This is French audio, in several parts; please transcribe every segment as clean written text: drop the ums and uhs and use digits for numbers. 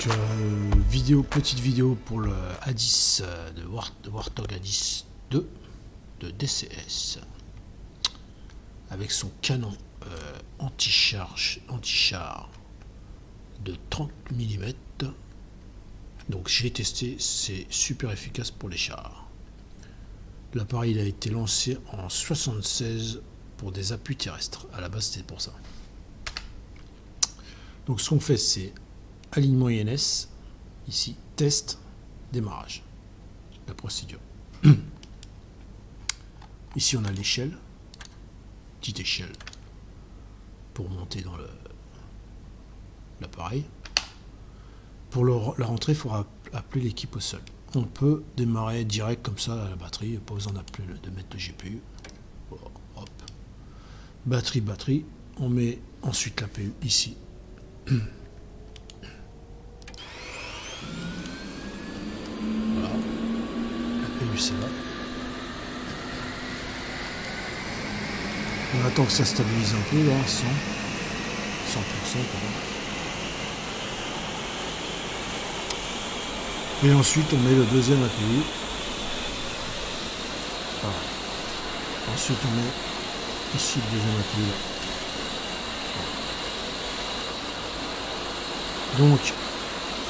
Donc, petite vidéo pour le A10 de Warthog A10 II de DCS avec son canon anti-char de 30 mm. Donc j'ai testé, c'est super efficace pour les chars. L'appareil a été lancé en 76 pour des appuis terrestres. À la base c'était pour ça. Donc ce qu'on fait, c'est alignement INS, ici, test, démarrage, la procédure. Ici on a l'échelle, petite échelle pour monter dans l'appareil. Pour la rentrée, il faudra appeler l'équipe au sol. On peut démarrer direct comme ça à la batterie, pas besoin de mettre le GPU. Hop. Batterie, on met ensuite l'APU ici. Voilà, l'APU c'est là. On attend que ça stabilise un peu, là, 100%. Et ensuite on met le deuxième APU. Voilà. Ensuite on met ici le deuxième APU là. Donc,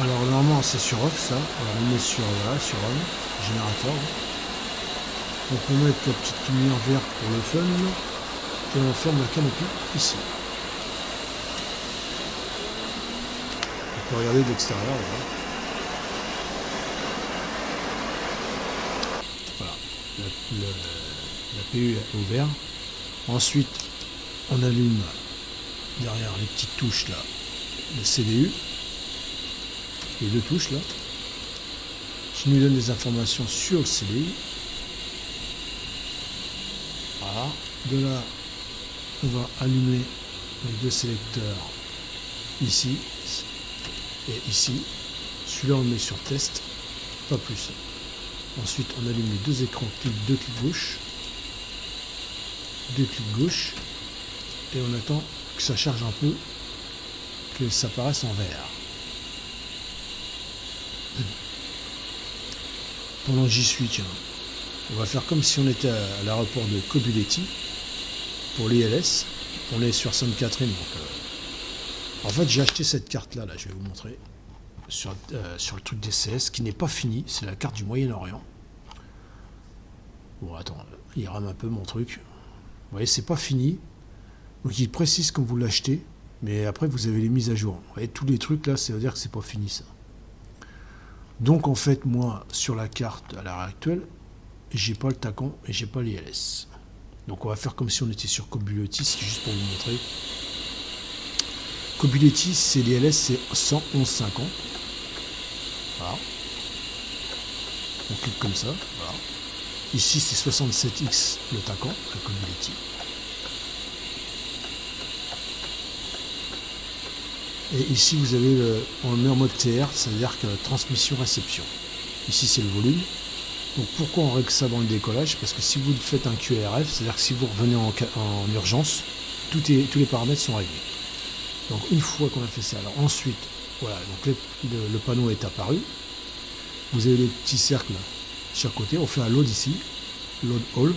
alors normalement c'est sur off ça, alors on met sur on, générateur. Donc on met la petite lumière verte pour le fun, et on ferme la canopie ici. On peut regarder de l'extérieur. Voilà, l'APU est ouvert. Ensuite, on allume derrière les petites touches là, le CDU. Les deux touches là, qui nous donnent des informations sur le CDI. Voilà. De là, on va allumer les deux sélecteurs ici et ici. Celui-là, on le met sur test, pas plus. Ensuite, on allume les deux écrans, deux clics gauche, et on attend que ça charge un peu, que ça apparaisse en vert. Pendant que j'y suis, tiens, on va faire comme si on était à l'aéroport de Kobuleti pour l'ILS. On est sur Sainte Catherine. Donc, en fait, j'ai acheté cette carte là, je vais vous montrer sur le truc DCS qui n'est pas fini. C'est la carte du Moyen-Orient. Bon, attends, il rame un peu mon truc. Vous voyez, c'est pas fini. Donc, il précise quand vous l'achetez, mais après, vous avez les mises à jour. Vous voyez, tous les trucs là, ça veut dire que c'est pas fini ça. Donc en fait, moi, sur la carte à l'heure actuelle, j'ai pas le Tacan et j'ai pas l'ILS. Donc on va faire comme si on était sur Kobuleti, c'est juste pour vous montrer. Kobuleti, c'est l'ILS, c'est 111,50. Voilà. On clique comme ça. Voilà. Ici, c'est 67X le Tacan, le Kobuleti. Et ici, vous avez on le met en mode TR, c'est-à-dire que transmission-réception. Ici, c'est le volume. Donc, pourquoi on règle ça dans le décollage? Parce que si vous faites un QRF, c'est-à-dire que si vous revenez en urgence, tous les paramètres sont réglés. Donc, une fois qu'on a fait ça, alors ensuite, voilà, donc le panneau est apparu. Vous avez les petits cercles de chaque côté. On fait un load ici, load all.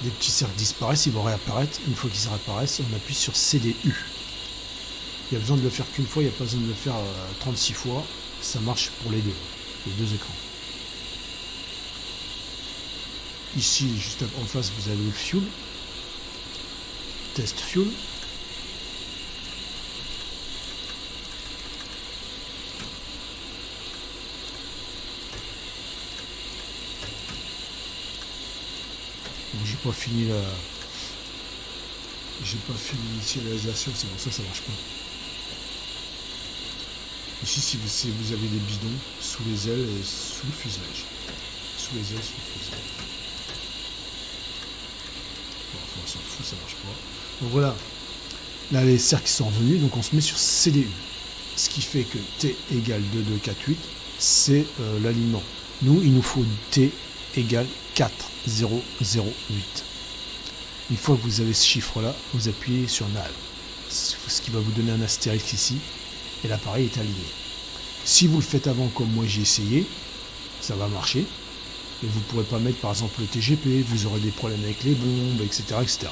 Les petits cercles disparaissent, ils vont réapparaître. Une fois qu'ils réapparaissent, on appuie sur CDU. Il y a besoin de le faire qu'une fois, il n'y a pas besoin de le faire 36 fois. Ça marche pour les deux écrans. Ici, juste en face, vous avez le fuel. Test fuel. Bon, j'ai pas fini l'initialisation, c'est pour ça que ça marche pas. Ici, si vous avez des bidons sous les ailes et sous le fuselage. Sous les ailes, sous le fuselage. Bon, on s'en fout, ça marche pas. Donc voilà. Là, les cercles sont revenus, donc on se met sur CDU. Ce qui fait que T égale 2248, c'est l'alignement. Nous, il nous faut T égale 4008. Une fois que vous avez ce chiffre-là, vous appuyez sur NAV. Ce qui va vous donner un astérisque ici. et l'appareil est aligné. Si vous le faites avant comme moi j'ai essayé, ça va marcher. Et vous ne pourrez pas mettre par exemple le TGP, vous aurez des problèmes avec les bombes, etc. etc.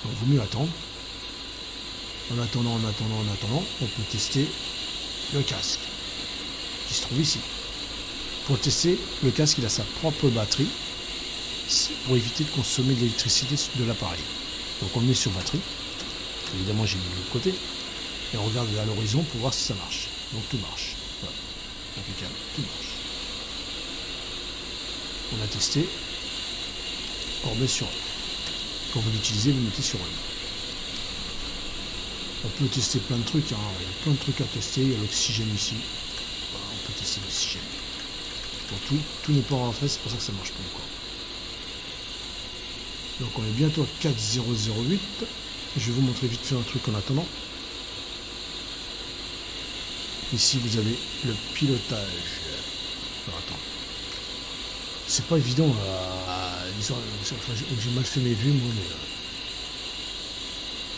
Donc il vaut mieux attendre. En attendant, on peut tester le casque qui se trouve ici. Pour le tester, le casque il a sa propre batterie pour éviter de consommer de l'électricité de l'appareil. Donc on le met sur batterie. Évidemment j'ai mis de l'autre côté. Et on regarde à l'horizon pour voir si ça marche. Donc tout marche. Voilà. Impeccable, tout marche. On a testé. On remet sur on. Quand vous l'utilisez, vous mettez sur on. On peut tester plein de trucs, hein. Il y a plein de trucs à tester. Il y a l'oxygène ici. Voilà, on peut tester l'oxygène. Bon, tout n'est pas rentré, c'est pour ça que ça marche pas encore. Donc on est bientôt à 4008. Je vais vous montrer vite fait un truc en attendant. Ici vous avez le pilotage. Alors, attends. C'est pas évident j'ai mal fait mes vues moi, mais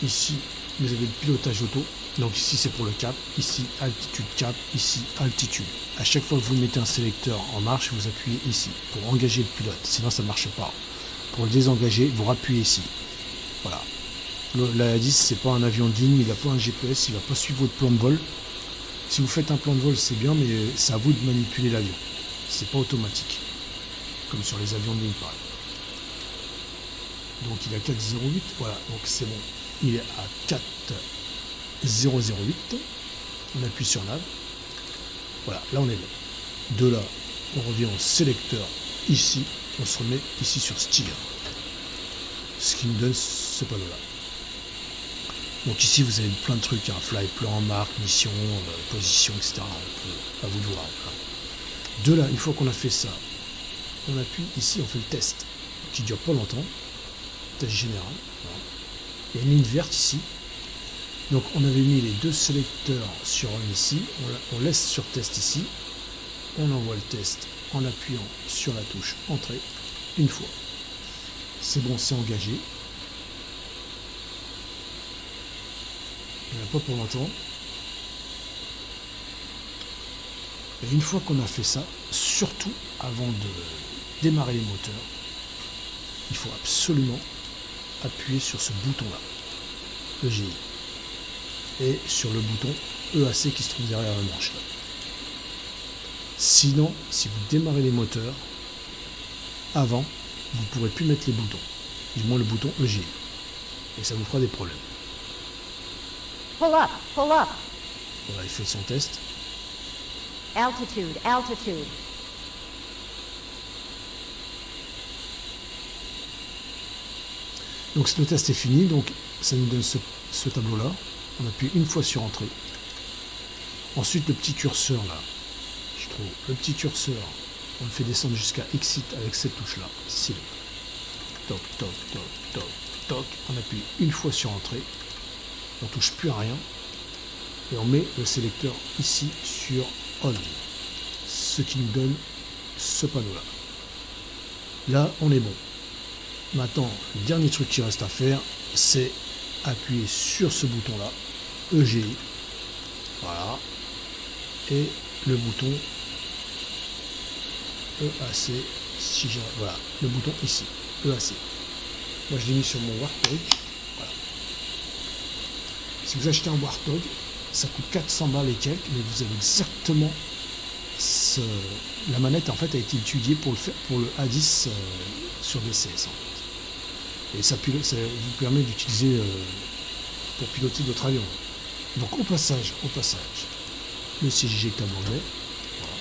ici vous avez le pilotage auto. Donc ici c'est pour le cap, ici altitude cap, ici altitude. À chaque fois que vous mettez un sélecteur en marche, vous appuyez ici pour engager le pilote, sinon ça ne marche pas. Pour le désengager, vous rappuyez ici. Voilà. La A10 c'est pas un avion digne, il n'a pas un GPS, il va pas suivre votre plan de vol. Si vous faites un plan de vol c'est bien, mais c'est à vous de manipuler l'avion. C'est pas automatique. Comme sur les avions de ligne pareil. Donc il est à 4,08, voilà, donc c'est bon. Il est à 4,008. On appuie sur nav. Voilà, là on est bon. De là, on revient au sélecteur ici. On se remet ici sur steer. Ce qui nous donne ce panneau-là. Donc ici vous avez plein de trucs, hein, fly, plan, marque, mission, position, etc. À vous de voir. Voilà. De là, une fois qu'on a fait ça, on appuie ici, on fait le test, qui dure pas longtemps, test général. Voilà. Il y a une ligne verte ici. Donc on avait mis les deux sélecteurs sur un ici, on laisse sur test ici, on envoie le test en appuyant sur la touche entrée une fois. C'est bon, c'est engagé. Il n'y en a pas pour longtemps. Et une fois qu'on a fait ça, surtout avant de démarrer les moteurs, il faut absolument appuyer sur ce bouton-là, EGI, et sur le bouton EAC qui se trouve derrière la manche là. Sinon, si vous démarrez les moteurs avant, vous ne pourrez plus mettre les boutons, du moins le bouton EGI, et ça vous fera des problèmes. Pull up, pull up. Voilà, il fait son test. Altitude, altitude. Donc le test est fini, donc ça nous donne ce tableau-là. On appuie une fois sur entrée. Ensuite le petit curseur là, je trouve, le petit curseur, on le fait descendre jusqu'à Exit avec cette touche-là. Select. Toc, toc, toc, toc, toc. On appuie une fois sur entrée. On touche plus à rien. Et on met le sélecteur ici sur On. Ce qui nous donne ce panneau-là. Là, on est bon. Maintenant, le dernier truc qui reste à faire, c'est appuyer sur ce bouton-là, EGI. Voilà. Et le bouton EAC. Si j'ai, voilà, le bouton ici, EAC. Moi, je l'ai mis sur mon Warthog. Voilà. Si vous achetez un Warthog, ça coûte 400 balles et quelques, mais vous avez exactement la manette en fait a été étudiée pour le A10 sur DCS en fait. Et ça vous permet d'utiliser pour piloter d'autres avions. Donc au passage, le siège éjectable anglais. Voilà.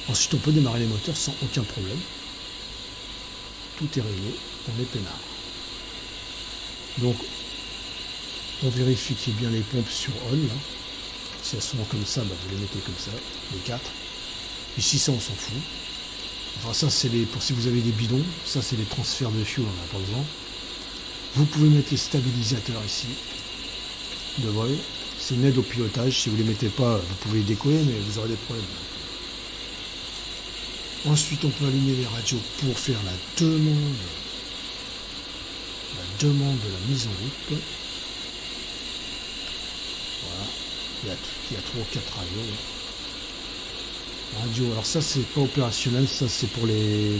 Ensuite on peut démarrer les moteurs sans aucun problème. Tout est réglé, on est peinard. Donc on vérifie qu'il y ait bien les pompes sur on là. Si elles sont comme ça, bah, vous les mettez comme ça, les 4. Ici ça on s'en fout. Enfin ça c'est pour si vous avez des bidons, ça c'est les transferts de fuel, on n'a pas besoin. Vous pouvez mettre les stabilisateurs ici de vol. C'est une aide au pilotage, si vous ne les mettez pas, vous pouvez les décoller mais vous aurez des problèmes. Ensuite on peut allumer les radios pour faire la demande de la mise en route. il y a 3 ou 4 radios. Radio, alors ça c'est pas opérationnel, ça c'est pour les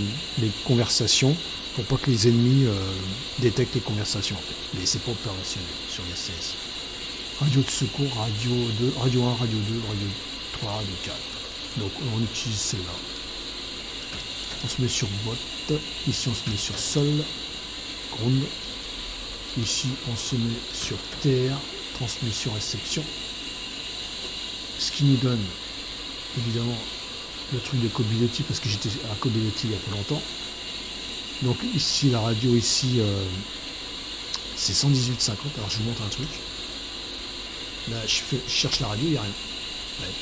conversations, pour pas que les ennemis détectent les conversations en fait. Mais c'est pas opérationnel sur les CS. Radio de secours, radio 2, radio 1, radio 2, radio 3, radio 4. Donc on utilise celle-là. On se met sur boîte, ici on se met sur sol, ground. Ici on se met sur terre, transmission réception. Ce qui nous donne évidemment le truc de Kobileti, parce que j'étais à Kobileti il y a pas longtemps. Donc ici la radio ici c'est 118.50. Alors je vous montre un truc. Là je cherche la radio, il n'y a rien. Ouais.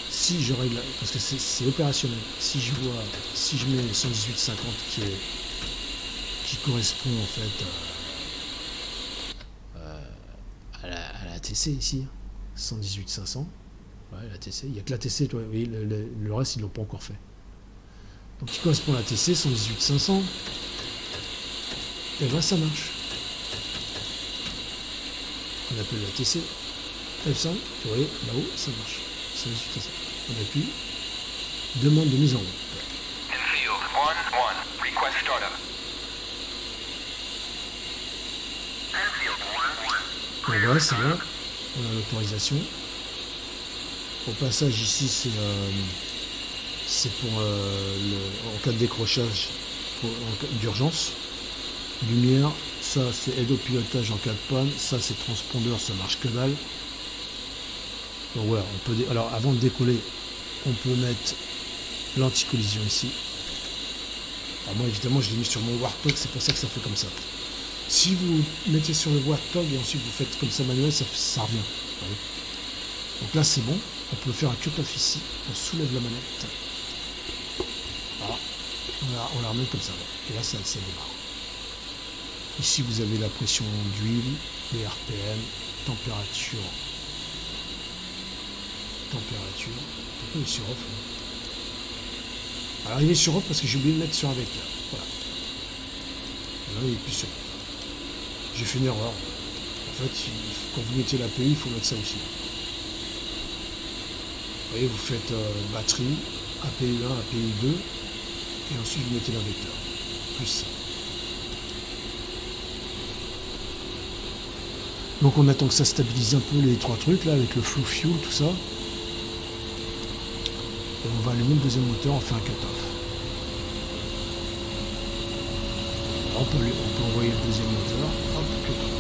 Si je règle, parce que c'est opérationnel, si je mets 118.50 qui correspond en fait à la TC ici, 118.500. Ouais, la TC, il n'y a que la TC, toi, oui, le reste ils l'ont pas encore fait. Donc qui correspond à la TC, 118.500. Et ben ça marche. On appelle la TC. F5, vous voyez, là-haut, ça marche. 118.500. On appuie. Demande de mise en route. Infield 1-1, request startup. Infield 1-1. Et voilà, c'est bon. On a l'autorisation. Au passage, ici, c'est pour en cas de décrochage d'urgence. Lumière, ça c'est aide au pilotage en cas de panne. Ça c'est transpondeur, ça marche que dalle. Donc voilà, on peut alors avant de décoller, on peut mettre l'anti-collision ici. Alors moi évidemment je l'ai mis sur mon Warthog, c'est pour ça que ça fait comme ça. Si vous mettez sur le Warthog et ensuite vous faites comme ça manuel, ça revient. Voyez. Donc là c'est bon, on peut faire un cut-off ici, on soulève la manette. Voilà, on la remet comme ça. Et là ça démarre. Ici vous avez la pression d'huile, les RPM, température. Pourquoi il est sur off là? Alors il est sur off parce que j'ai oublié de mettre sur un vecteur. Voilà. Et là il est plus sur off. J'ai fait une erreur. En fait, quand vous mettez l'API, il faut mettre ça aussi. Vous voyez, vous faites batterie, API 1, API 2, et ensuite vous mettez le vecteur. Plus ça. Donc on attend que ça stabilise un peu les trois trucs là, avec le flow fuel, tout ça. Et on va allumer le deuxième moteur, on fait un cut-off. On peut envoyer le deuxième moteur, hop, cut-off.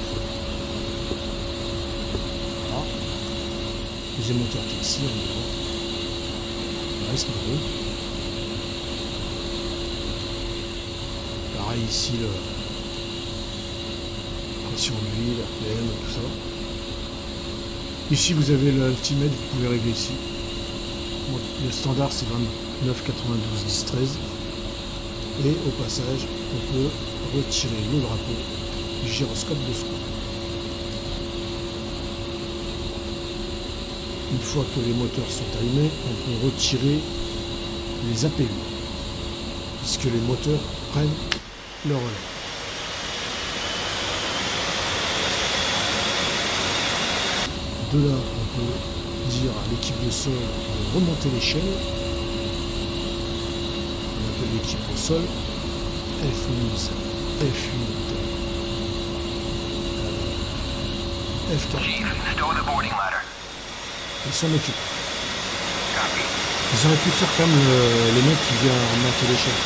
Voilà. Deuxième moteur qui est ici, on est bon. Il reste en haut. Pareil ici, la pression d'huile, RPM, tout ça. Ici vous avez l'altimètre, vous pouvez régler ici. Le standard c'est 29,92 10 13. Et au passage, on peut retirer le drapeau du gyroscope de secours. Une fois que les moteurs sont allumés, on peut retirer les APU, puisque les moteurs prennent le relais. De là, on peut dire à l'équipe de sol de remonter l'échelle. On appelle l'équipe au sol. F8, F8, F4. Ils s'en occupent. Ils auraient pu faire comme le mec qui vient remonter l'échelle.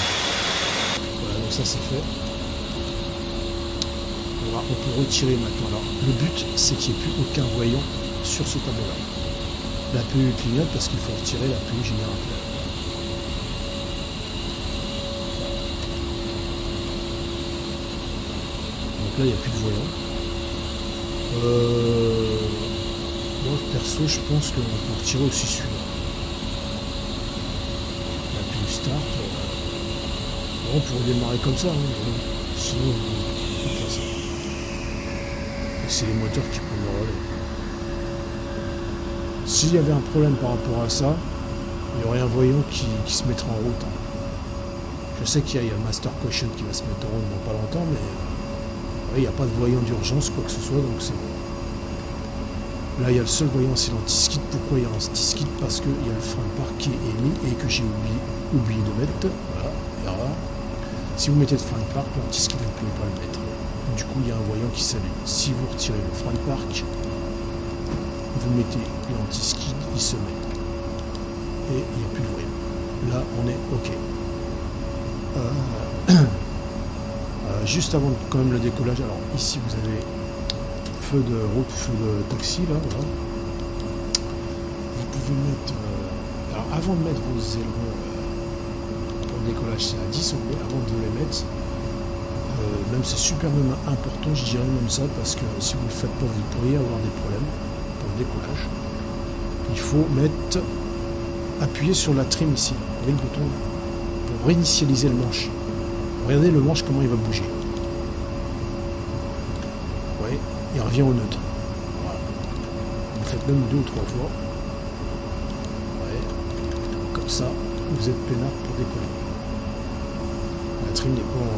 Voilà, donc ça c'est fait. On peut retirer maintenant. Alors, le but, c'est qu'il n'y ait plus aucun voyant sur ce tableau-là. La PU clignote parce qu'il faut retirer la PU générateur. Donc là, il n'y a plus de voyant. Moi, perso, je pense qu'on peut retirer aussi celui-là. La PU start. On pourrait démarrer comme ça. Hein, sinon, on peut faire ça. Et c'est les moteurs qui prennent le relais. S'il y avait un problème par rapport à ça, il y aurait un voyant qui se mettrait en route. Je sais qu'il y a Master Caution qui va se mettre en route dans pas longtemps, mais il n'y a pas de voyant d'urgence, quoi que ce soit, donc c'est bon. Là, il y a le seul voyant, c'est l'anti-skid. Pourquoi il y a l'anti-skid? Parce qu'il y a le frein de parc qui est émis et que j'ai oublié de mettre. Voilà, erreur. Si vous mettez le frein de parc, l'anti-skid, vous ne pouvez pas le mettre. Du coup, il y a un voyant qui s'allume. Si vous retirez le frein de parc, vous mettez l'anti-skid, il se met. Et il n'y a plus de voyant. Là, on est OK. Juste avant quand même le décollage, alors ici vous avez feu de route, feu de taxi là, voilà. Vous pouvez mettre alors avant de mettre vos ailerons pour le décollage, c'est à 10 mais avant de les mettre, même c'est super même important, je dirais même ça, parce que si vous ne le faites pas, vous pourriez avoir des problèmes pour le décollage. Il faut appuyer sur la trim ici, vous voyez le bouton pour réinitialiser le manche. Regardez le manche comment il va bouger. Ouais, il revient au neutre. Voilà. Vous faites même 2 ou 3 fois. Ouais. Comme ça, vous êtes peinard pour décoller. La trim n'est pas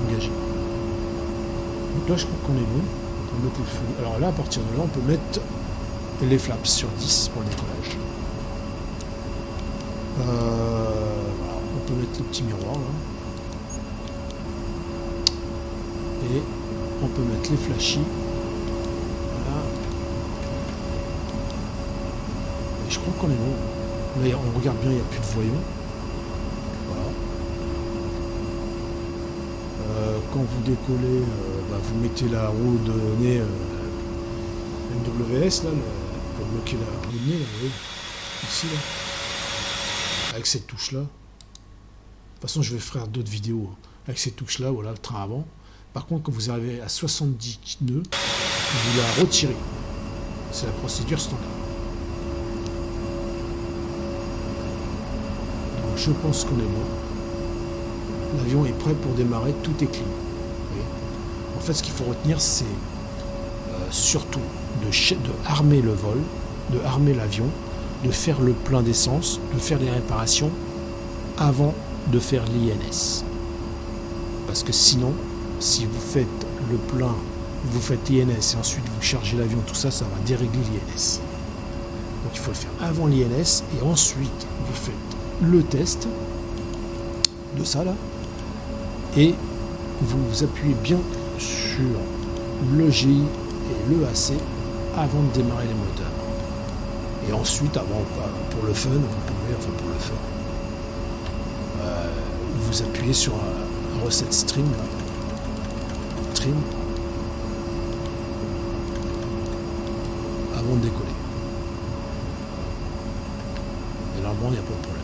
engagée. Donc là, je crois qu'on est bon. On peut mettre le feu. Alors là, à partir de là, on peut mettre les flaps sur 10 pour le décollage. Voilà. On peut mettre le petit miroir là. Et on peut mettre les flashy. Voilà. Et je crois qu'on est bon. Là, on regarde bien, il n'y a plus de voyants. Voilà. Quand vous décollez, vous mettez la roue de nez MWS là, pour bloquer la roue de nez, là, vous voyez, ici là. Avec cette touche là. De toute façon, je vais faire d'autres vidéos avec cette touche là, voilà, le train avant. Par contre, quand vous arrivez à 70 nœuds, vous la retirez. C'est la procédure standard. Donc je pense qu'on est bon. L'avion est prêt pour démarrer, tout est clean. En fait, ce qu'il faut retenir, c'est surtout de armer le vol, de armer l'avion, de faire le plein d'essence, de faire les réparations avant de faire l'INS. Parce que sinon, si vous faites le plein, vous faites l'INS et ensuite vous chargez l'avion, tout ça, ça va dérégler l'INS. Donc il faut le faire avant l'INS et ensuite vous faites le test de ça là et vous vous appuyez bien sur le GI et le AC avant de démarrer les moteurs. Et ensuite, avant, pour le fun, vous pouvez, enfin pour le fun, vous appuyez sur un reset stream là. Avant de décoller. Et normalement, il n'y a pas de problème.